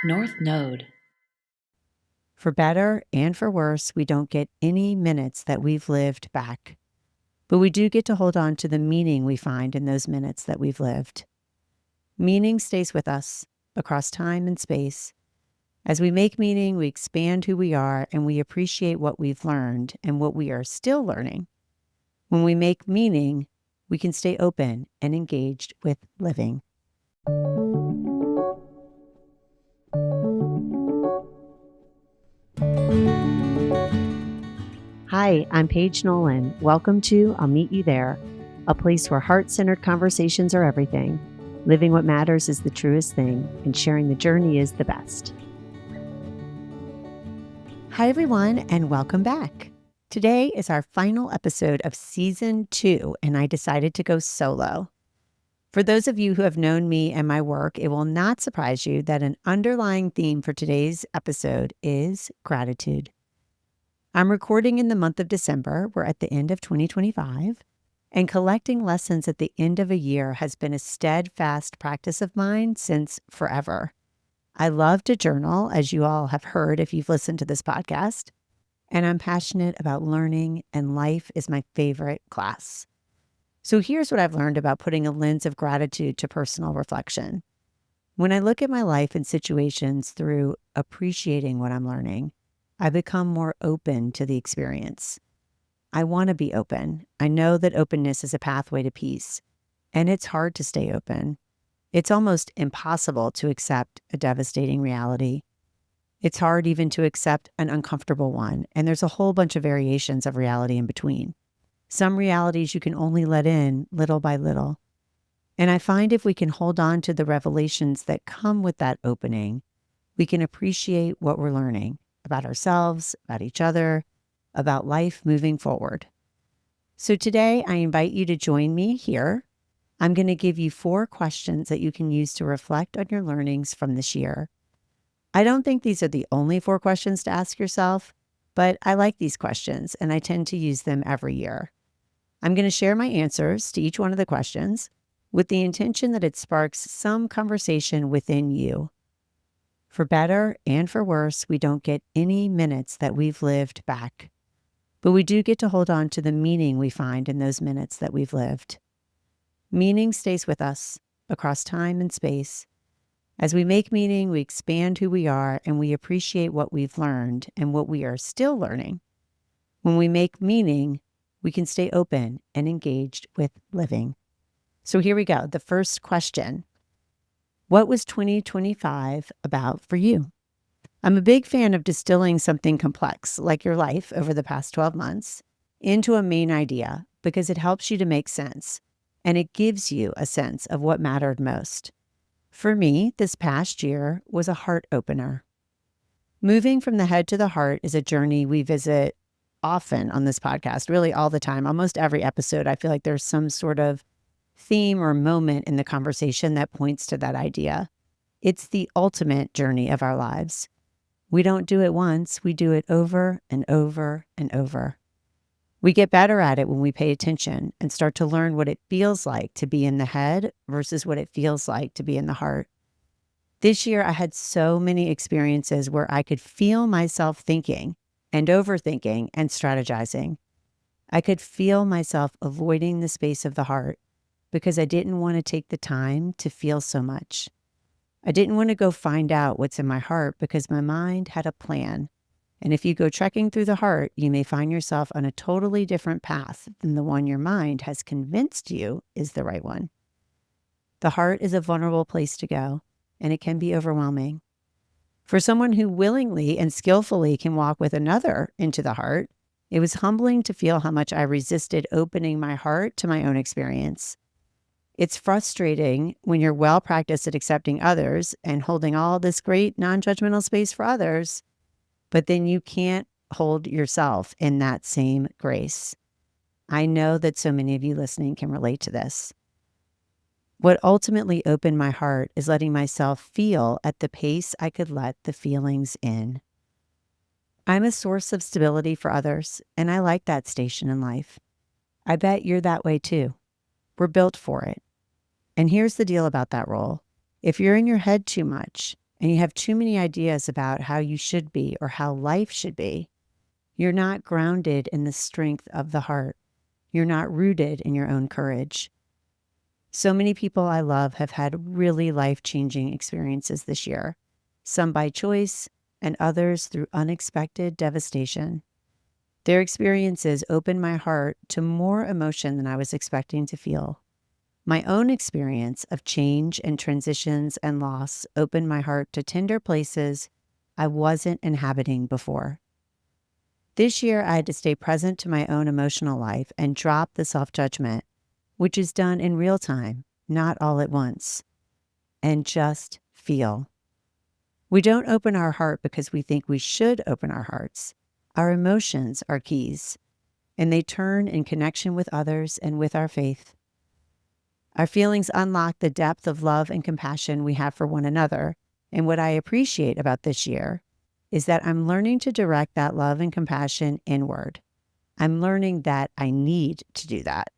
North Node. For better and for worse, we don't get any minutes that we've lived back. But we do get to hold on to the meaning we find in those minutes that we've lived. Meaning stays with us across time and space. As we make meaning, we expand who we are and we appreciate what we've learned and what we are still learning. When we make meaning, we can stay open and engaged with living. Hi, I'm Paige Nolan. Welcome to I'll Meet You There, a place where heart-centered conversations are everything. Living what matters is the truest thing, and sharing the journey is the best. Hi, everyone, and welcome back. Today is our final episode of Season 2, and I decided to go solo. For those of you who have known me and my work, it will not surprise you that an underlying theme for today's episode is gratitude. I'm recording in the month of December. We're at the end of 2025, and collecting lessons at the end of a year has been a steadfast practice of mine since forever. I love to journal, as you all have heard if you've listened to this podcast, and I'm passionate about learning, and life is my favorite class. So here's what I've learned about putting a lens of gratitude to personal reflection. When I look at my life and situations through appreciating what I'm learning, I become more open to the experience. I want to be open. I know that openness is a pathway to peace, and it's hard to stay open. It's almost impossible to accept a devastating reality. It's hard even to accept an uncomfortable one, and there's a whole bunch of variations of reality in between. Some realities you can only let in little by little. And I find if we can hold on to the revelations that come with that opening, we can appreciate what we're learning about ourselves, about each other, about life moving forward. So today I invite you to join me here. I'm going to give you 4 questions that you can use to reflect on your learnings from this year. I don't think these are the only 4 questions to ask yourself, but I like these questions and I tend to use them every year. I'm going to share my answers to each one of the questions with the intention that it sparks some conversation within you. For better and for worse, we don't get any minutes that we've lived back, but we do get to hold on to the meaning we find in those minutes that we've lived. Meaning stays with us across time and space. As we make meaning, we expand who we are and we appreciate what we've learned and what we are still learning. When we make meaning, we can stay open and engaged with living. So here we go. The first question. What was 2025 about for you? I'm a big fan of distilling something complex, like your life over the past 12 months, into a main idea because it helps you to make sense, and it gives you a sense of what mattered most. For me, this past year was a heart opener. Moving from the head to the heart is a journey we visit often on this podcast, really all the time. Almost every episode, I feel like there's some sort of theme or moment in the conversation that points to that idea. It's the ultimate journey of our lives. We don't do it once, we do it over and over and over. We get better at it when we pay attention and start to learn what it feels like to be in the head versus what it feels like to be in the heart. This year, I had so many experiences where I could feel myself thinking and overthinking and strategizing. I could feel myself avoiding the space of the heart because I didn't want to take the time to feel so much. I didn't want to go find out what's in my heart because my mind had a plan. And if you go trekking through the heart, you may find yourself on a totally different path than the one your mind has convinced you is the right one. The heart is a vulnerable place to go, and it can be overwhelming. For someone who willingly and skillfully can walk with another into the heart, it was humbling to feel how much I resisted opening my heart to my own experience. It's frustrating when you're well practiced at accepting others and holding all this great non-judgmental space for others, but then you can't hold yourself in that same grace. I know that so many of you listening can relate to this. What ultimately opened my heart is letting myself feel at the pace I could let the feelings in. I'm a source of stability for others, and I like that station in life. I bet you're that way too. We're built for it. And here's the deal about that role. If you're in your head too much, and you have too many ideas about how you should be or how life should be, you're not grounded in the strength of the heart. You're not rooted in your own courage. So many people I love have had really life-changing experiences this year, some by choice and others through unexpected devastation. Their experiences opened my heart to more emotion than I was expecting to feel. My own experience of change and transitions and loss opened my heart to tender places I wasn't inhabiting before. This year, I had to stay present to my own emotional life and drop the self-judgment, which is done in real time, not all at once, and just feel. We don't open our heart because we think we should open our hearts. Our emotions are keys, and they turn in connection with others and with our faith. Our feelings unlock the depth of love and compassion we have for one another, and what I appreciate about this year is that I'm learning to direct that love and compassion inward. I'm learning that I need to do that.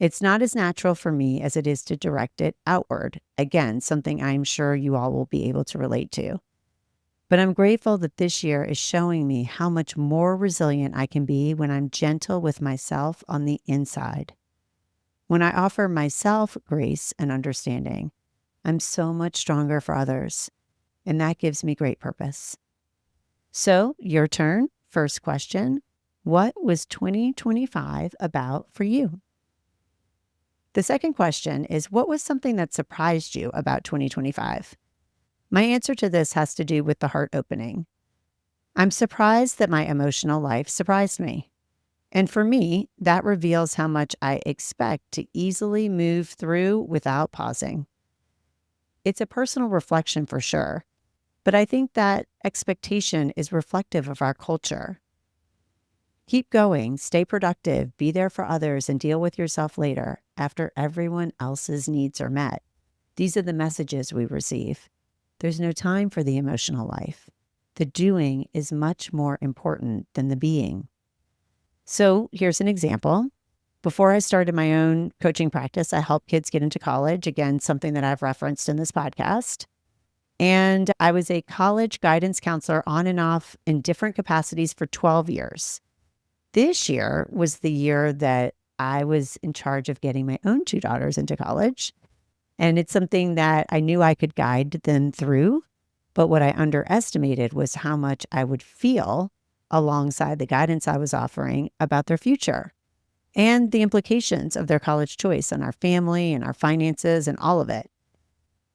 It's not as natural for me as it is to direct it outward. Again, something I'm sure you all will be able to relate to. But I'm grateful that this year is showing me how much more resilient I can be when I'm gentle with myself on the inside. When I offer myself grace and understanding, I'm so much stronger for others, and that gives me great purpose. So, your turn. First question, what was 2025 about for you? The second question is, what was something that surprised you about 2025? My answer to this has to do with the heart opening. I'm surprised that my emotional life surprised me. And for me, that reveals how much I expect to easily move through without pausing. It's a personal reflection for sure, but I think that expectation is reflective of our culture. Keep going, stay productive, be there for others, and deal with yourself later after everyone else's needs are met. These are the messages we receive. There's no time for the emotional life. The doing is much more important than the being. So here's an example. Before I started my own coaching practice, I helped kids get into college. Again, something that I've referenced in this podcast. And I was a college guidance counselor on and off in different capacities for 12 years. This year was the year that I was in charge of getting my own two daughters into college. And it's something that I knew I could guide them through. But what I underestimated was how much I would feel alongside the guidance I was offering about their future and the implications of their college choice on our family and our finances and all of it.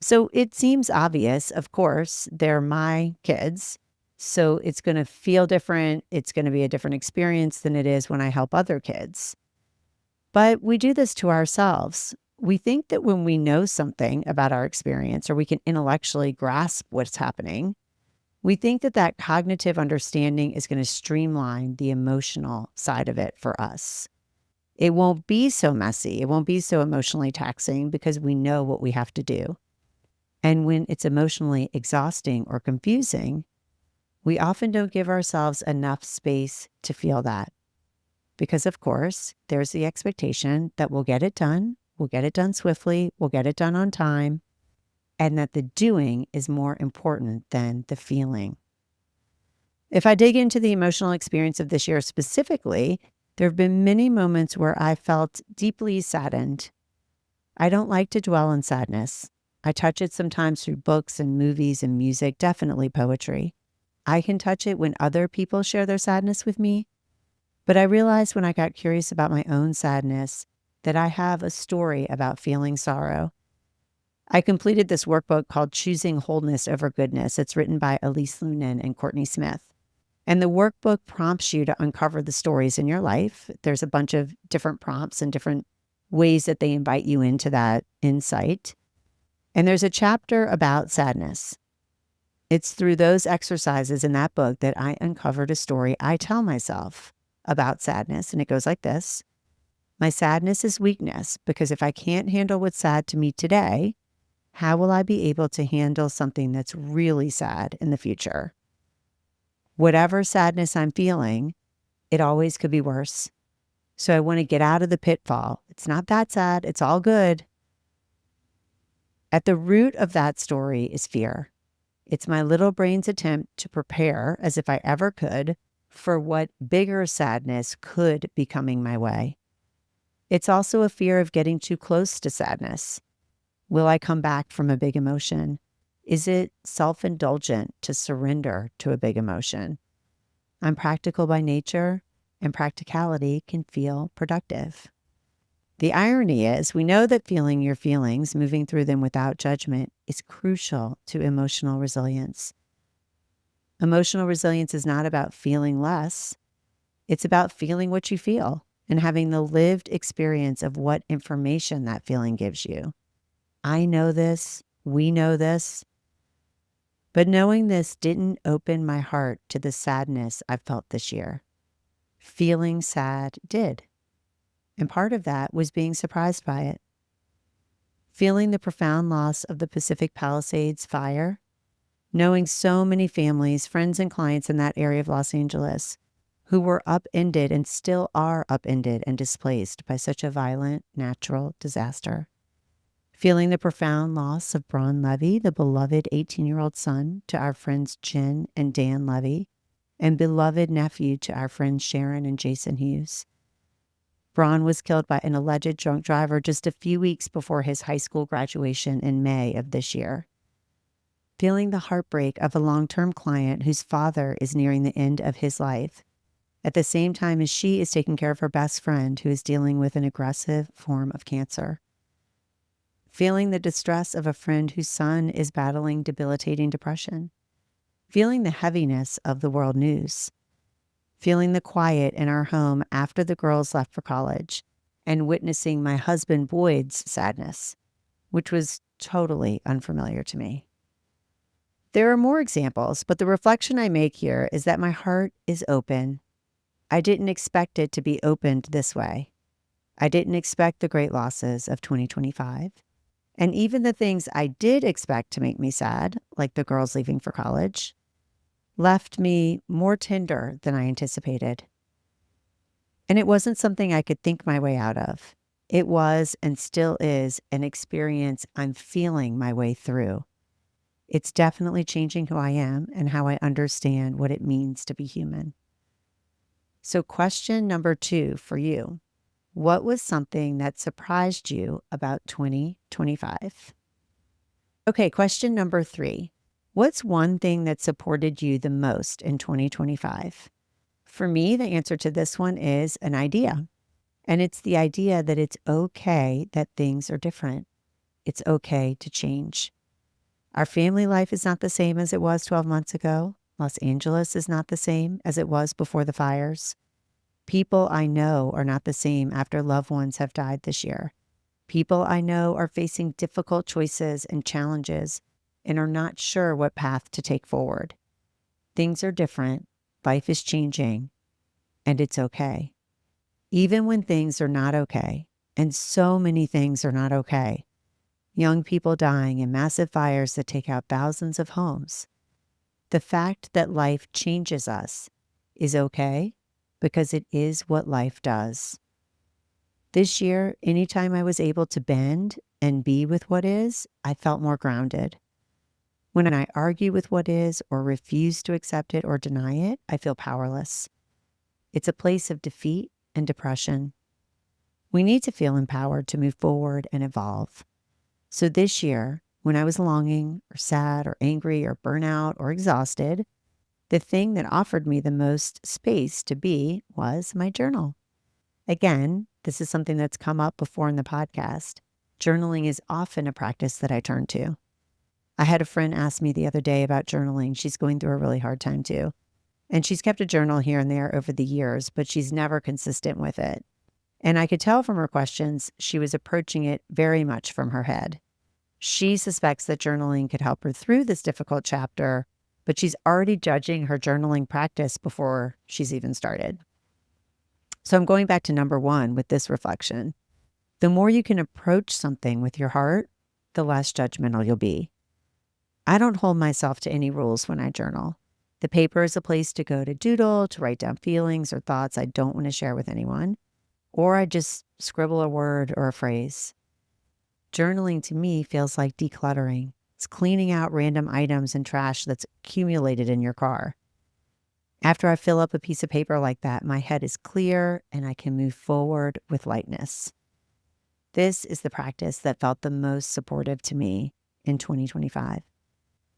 So it seems obvious, of course, they're my kids. So it's going to feel different. It's going to be a different experience than it is when I help other kids. But we do this to ourselves. We think that when we know something about our experience or we can intellectually grasp what's happening, we think that that cognitive understanding is going to streamline the emotional side of it for us. It won't be so messy. It won't be so emotionally taxing because we know what we have to do. And when it's emotionally exhausting or confusing, we often don't give ourselves enough space to feel that. Because, of course, there's the expectation that we'll get it done swiftly, we'll get it done on time, and that the doing is more important than the feeling. If I dig into the emotional experience of this year specifically, there have been many moments where I felt deeply saddened. I don't like to dwell on sadness. I touch it sometimes through books and movies and music, definitely poetry. I can touch it when other people share their sadness with me. But I realized when I got curious about my own sadness that I have a story about feeling sorrow. I completed this workbook called Choosing Wholeness Over Goodness. It's written by Elise Lunan and Courtney Smith. And the workbook prompts you to uncover the stories in your life. There's a bunch of different prompts and different ways that they invite you into that insight. And there's a chapter about sadness. It's through those exercises in that book that I uncovered a story I tell myself about sadness. And it goes like this. My sadness is weakness because if I can't handle what's sad to me today, how will I be able to handle something that's really sad in the future? Whatever sadness I'm feeling, it always could be worse. So I want to get out of the pitfall. It's not that sad. It's all good. At the root of that story is fear. It's my little brain's attempt to prepare, as if I ever could, for what bigger sadness could be coming my way. It's also a fear of getting too close to sadness. Will I come back from a big emotion? Is it self-indulgent to surrender to a big emotion? I'm practical by nature, and practicality can feel productive. The irony is, we know that feeling your feelings, moving through them without judgment, is crucial to emotional resilience. Emotional resilience is not about feeling less. It's about feeling what you feel and having the lived experience of what information that feeling gives you. I know this. We know this. But knowing this didn't open my heart to the sadness I've felt this year. Feeling sad did. And part of that was being surprised by it. Feeling the profound loss of the Pacific Palisades fire, knowing so many families, friends, and clients in that area of Los Angeles who were upended and still are upended and displaced by such a violent natural disaster. Feeling the profound loss of Braun Levy, the beloved 18-year-old son to our friends Jen and Dan Levy, and beloved nephew to our friends Sharon and Jason Hughes. Braun was killed by an alleged drunk driver just a few weeks before his high school graduation in May of this year. Feeling the heartbreak of a long-term client whose father is nearing the end of his life, at the same time as she is taking care of her best friend who is dealing with an aggressive form of cancer. Feeling the distress of a friend whose son is battling debilitating depression. Feeling the heaviness of the world news. Feeling the quiet in our home after the girls left for college, and witnessing my husband Boyd's sadness, which was totally unfamiliar to me. There are more examples, but the reflection I make here is that my heart is open. I didn't expect it to be opened this way. I didn't expect the great losses of 2025. And even the things I did expect to make me sad, like the girls leaving for college, left me more tender than I anticipated. And it wasn't something I could think my way out of. It was and still is an experience I'm feeling my way through. It's definitely changing who I am and how I understand what it means to be human. So question number 2 for you. What was something that surprised you about 2025? Okay, question number 3. What's one thing that supported you the most in 2025? For me, the answer to this one is an idea. And it's the idea that it's okay that things are different. It's okay to change. Our family life is not the same as it was 12 months ago. Los Angeles is not the same as it was before the fires. People I know are not the same after loved ones have died this year. People I know are facing difficult choices and challenges and are not sure what path to take forward. Things are different, life is changing, and it's okay. Even when things are not okay, and so many things are not okay, young people dying in massive fires that take out thousands of homes, the fact that life changes us is okay because it is what life does. This year, anytime I was able to bend and be with what is, I felt more grounded. When I argue with what is or refuse to accept it or deny it, I feel powerless. It's a place of defeat and depression. We need to feel empowered to move forward and evolve. So this year, when I was longing or sad or angry or burnout or exhausted, the thing that offered me the most space to be was my journal. Again, this is something that's come up before in the podcast. Journaling is often a practice that I turn to. I had a friend ask me the other day about journaling. She's going through a really hard time too. And she's kept a journal here and there over the years, but she's never consistent with it. And I could tell from her questions, she was approaching it very much from her head. She suspects that journaling could help her through this difficult chapter, but she's already judging her journaling practice before she's even started. So I'm going back to number 1 with this reflection. The more you can approach something with your heart, the less judgmental you'll be. I don't hold myself to any rules when I journal. The paper is a place to go to doodle, to write down feelings or thoughts I don't want to share with anyone, or I just scribble a word or a phrase. Journaling to me feels like decluttering, It's cleaning out random items and trash that's accumulated in your car. After I fill up a piece of paper like that, my head is clear and I can move forward with lightness. This is the practice that felt the most supportive to me in 2025.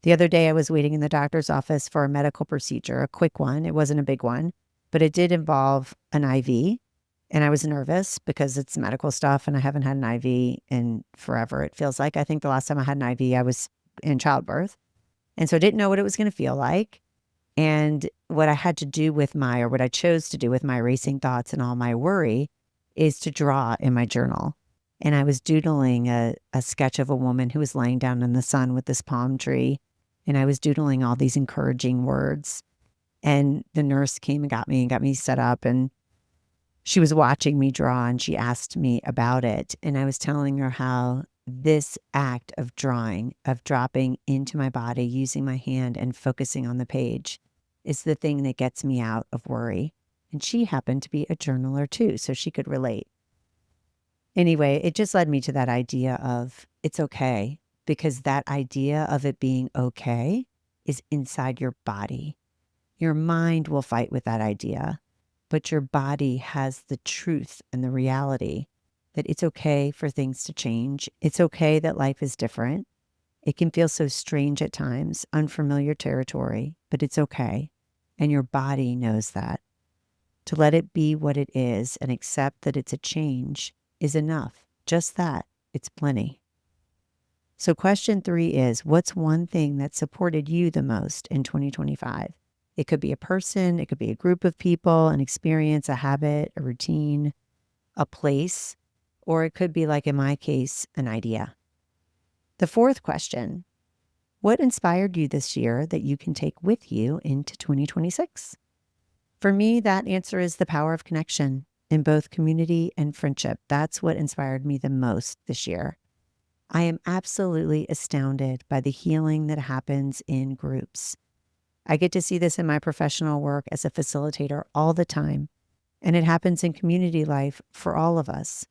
The other day, I was waiting in the doctor's office for a medical procedure, a quick one. It wasn't a big one, but it did involve an IV. And I was nervous because it's medical stuff and I haven't had an IV in forever, it feels like. I think the last time I had an IV, I was in childbirth. And so I didn't know what it was going to feel like. And what I had to do with or what I chose to do with my racing thoughts and all my worry is to draw in my journal. And I was doodling a sketch of a woman who was laying down in the sun with this palm tree. And I was doodling all these encouraging words. And the nurse came and got me set up. And she was watching me draw and she asked me about it. And I was telling her how this act of drawing, of dropping into my body, using my hand and focusing on the page is the thing that gets me out of worry. And she happened to be a journaler too, so she could relate. Anyway, it just led me to that idea of it's okay, because that idea of it being okay is inside your body. Your mind will fight with that idea, but your body has the truth and the reality that it's okay for things to change. It's okay that life is different. It can feel so strange at times, unfamiliar territory, but it's okay. And your body knows that. To let it be what it is and accept that it's a change is enough. Just that. It's plenty. So question 3 is, what's one thing that supported you the most in 2025? It could be a person, it could be a group of people, an experience, a habit, a routine, a place, or it could be, like in my case, an idea. The 4th question, what inspired you this year that you can take with you into 2026? For me, that answer is the power of connection in both community and friendship. That's what inspired me the most this year. I am absolutely astounded by the healing that happens in groups. I get to see this in my professional work as a facilitator all the time, and it happens in community life for all of us.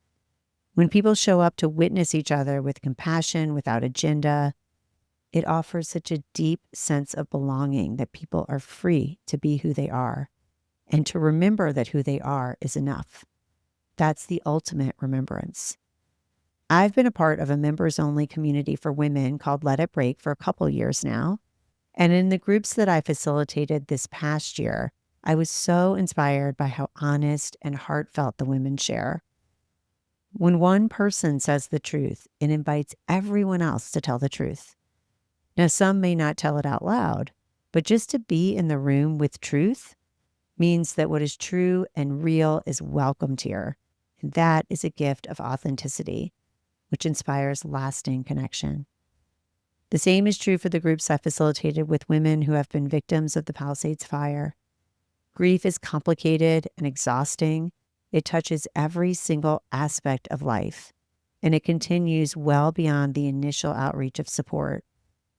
When people show up to witness each other with compassion, without agenda, it offers such a deep sense of belonging that people are free to be who they are and to remember that who they are is enough. That's the ultimate remembrance. I've been a part of a members-only community for women called Let It Break for a couple years now. And in the groups that I facilitated this past year, I was so inspired by how honest and heartfelt the women share. When one person says the truth, it invites everyone else to tell the truth. Now, some may not tell it out loud, but just to be in the room with truth means that what is true and real is welcomed here. And that is a gift of authenticity, which inspires lasting connection. The same is true for the groups I facilitated with women who have been victims of the Palisades fire. Grief is complicated and exhausting. It touches every single aspect of life, and it continues well beyond the initial outreach of support.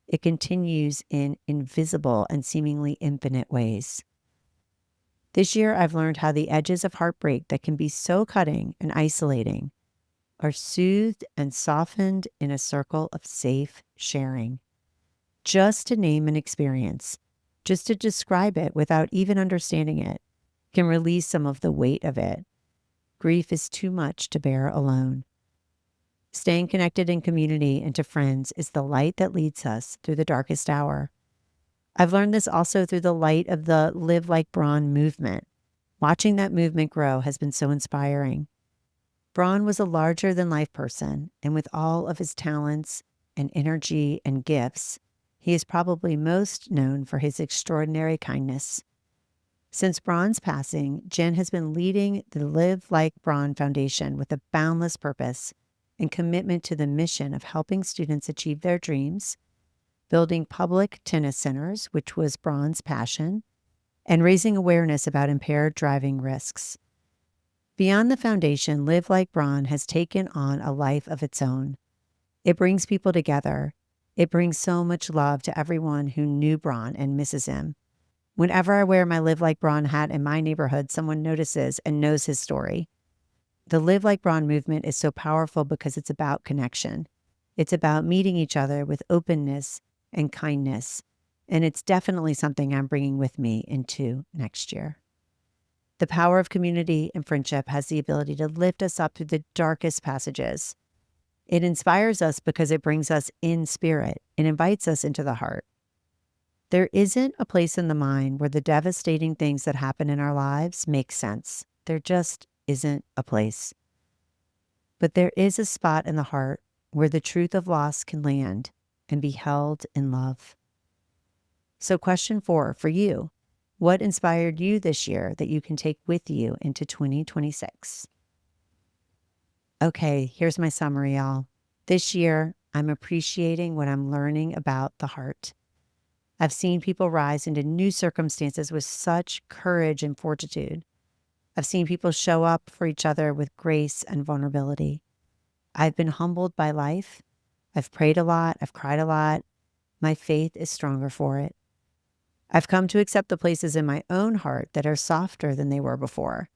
It continues in invisible and seemingly infinite ways. This year, I've learned how the edges of heartbreak that can be so cutting and isolating are soothed and softened in a circle of safe sharing. Just to name an experience, just to describe it without even understanding it, can release some of the weight of it. Grief is too much to bear alone. Staying connected in community and to friends is the light that leads us through the darkest hour. I've learned this also through the light of the Live Like Braun movement. Watching that movement grow has been so inspiring. Braun was a larger-than-life person, and with all of his talents and energy and gifts, he is probably most known for his extraordinary kindness. Since Braun's passing, Jen has been leading the Live Like Braun Foundation with a boundless purpose and commitment to the mission of helping students achieve their dreams, building public tennis centers, which was Braun's passion, and raising awareness about impaired driving risks. Beyond the foundation, Live Like Braun has taken on a life of its own. It brings people together. It brings so much love to everyone who knew Braun and misses him. Whenever I wear my Live Like Braun hat in my neighborhood, someone notices and knows his story. The Live Like Braun movement is so powerful because it's about connection. It's about meeting each other with openness and kindness. And it's definitely something I'm bringing with me into next year. The power of community and friendship has the ability to lift us up through the darkest passages. It inspires us because it brings us in spirit and invites us into the heart. There isn't a place in the mind where the devastating things that happen in our lives make sense. There just isn't a place. But there is a spot in the heart where the truth of loss can land and be held in love. So question 4 for you. What inspired you this year that you can take with you into 2026? Okay, here's my summary, y'all. This year, I'm appreciating what I'm learning about the heart. I've seen people rise into new circumstances with such courage and fortitude. I've seen people show up for each other with grace and vulnerability. I've been humbled by life. I've prayed a lot. I've cried a lot. My faith is stronger for it. I've come to accept the places in my own heart that are softer than they were before.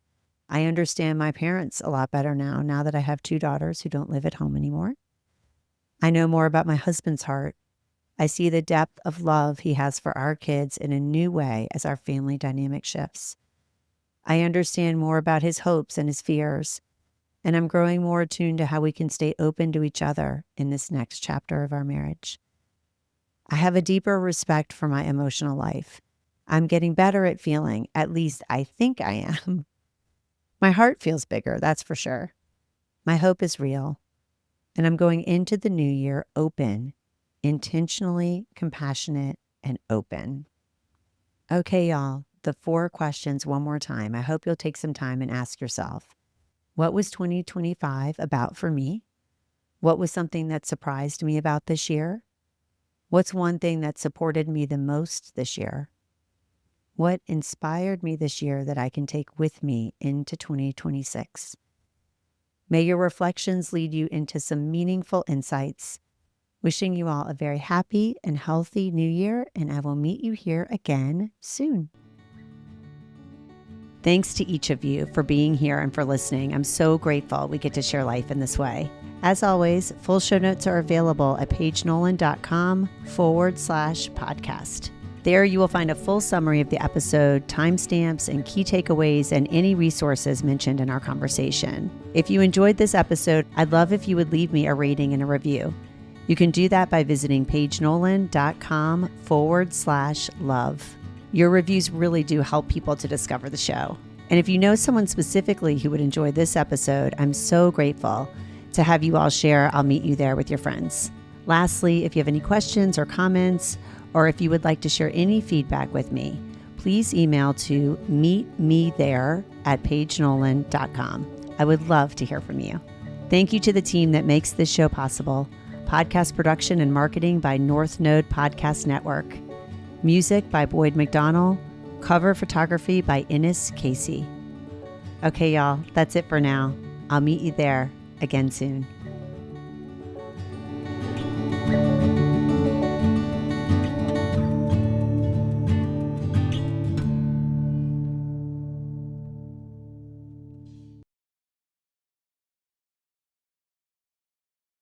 I understand my parents a lot better now that I have 2 daughters who don't live at home anymore. I know more about my husband's heart. I see the depth of love he has for our kids in a new way as our family dynamic shifts. I understand more about his hopes and his fears, and I'm growing more attuned to how we can stay open to each other in this next chapter of our marriage. I have a deeper respect for my emotional life. I'm getting better at feeling, at least I think I am. My heart feels bigger, that's for sure. My hope is real, and I'm going into the new year open, intentionally compassionate, and open. Okay, y'all, the 4 questions one more time. I hope you'll take some time and ask yourself, what was 2025 about for me? What was something that surprised me about this year? What's one thing that supported me the most this year? What inspired me this year that I can take with me into 2026? May your reflections lead you into some meaningful insights. Wishing you all a very happy and healthy new year, and I will meet you here again soon. Thanks to each of you for being here and for listening. I'm so grateful we get to share life in this way. As always, full show notes are available at paigenolan.com/podcast. There you will find a full summary of the episode, timestamps, and key takeaways, and any resources mentioned in our conversation. If you enjoyed this episode, I'd love if you would leave me a rating and a review. You can do that by visiting paigenolan.com/love. Your reviews really do help people to discover the show. And if you know someone specifically who would enjoy this episode, I'm so grateful to have you all share. I'll meet you there with your friends. Lastly, if you have any questions or comments, or if you would like to share any feedback with me, please email to meetmethere@paigenolan.com. I would love to hear from you. Thank you to the team that makes this show possible. Podcast production and marketing by North Node Podcast Network. Music by Boyd McDonnell. Cover photography by Innes Casey. Okay, y'all, that's it for now. I'll meet you there again soon.